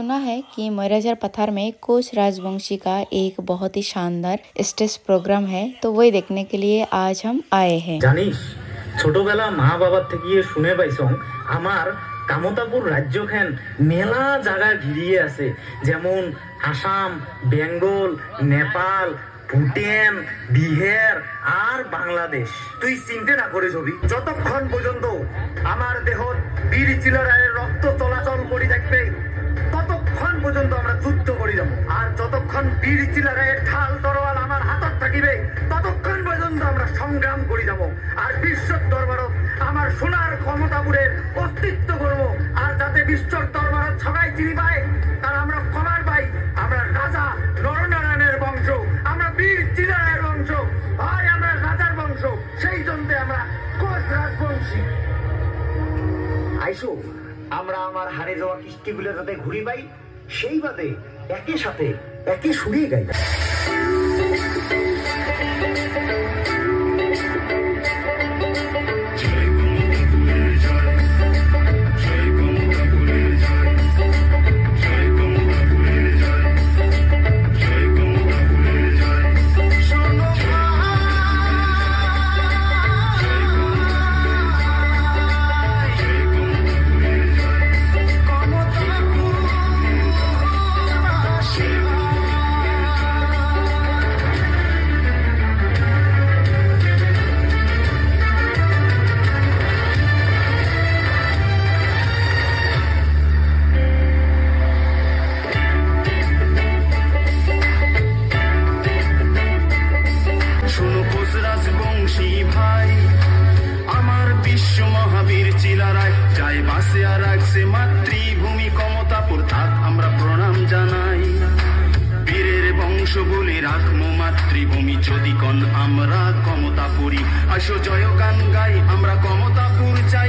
सुना है कि मयूराजहर पथार में कोच राजवंशी का एक बहुत ही शानदार स्टेज प्रोग्राम है, तो वही देखने के लिए आज हम आए हैं। জানিস ছোটবেলা মা বাবার থেকে শুনে পাইছং আমার কামতাপুর রাজ্যখান মেলা জায়গা ঘিরিয়ে আছে, যেমন আসাম, বেঙ্গল, নেপাল, ভুটান, বিহার আর বাংলাদেশ। তুই চিন্তা না করে ছবি, যতক্ষণ পর্যন্ত আমার দেহ বীর চিলারায়ের রক্ত চলাচল করে থাকবে ততক্ষণ পর্যন্ত আমরা যুদ্ধ করে যাব, আর যতক্ষণ বীর চিলারায়ের ঢাল তরোয়াল আমার হাতত থাকিবে ততক্ষণ পর্যন্ত আমরা সংগ্রাম করে যাব। আর বিশ্বর দরবারত আমার সোনার ক্ষমতাপুরের অস্তিত্ব করব, আর যাতে বিশ্বর দরবারত সবাই চিনি পায় তার আমরা ক্ষমার পাই। আমরা রাজা নরনারায়ণের বংশ, আমরা বীর চিলারায়ের বংশ, ভাই আমরা রাজার বংশ, সেই জন্য আমরা কোচ রাজবংশী। আইসো আমরা আমার হারে যাওয়া কৃষ্টিগুলো যাতে ঘুরি পাই, সেই বাদে একে সাথে একে সুরিয়ে গাই। মাতৃভূমি কমতাপুর তাক আমরা প্রণাম জানাই, বীরের বংশ বলে রাখবো মাতৃভূমি যদি কন আমরা কমতাপুরি। আসো জয় গান গাই আমরা কমতাপুর চাই।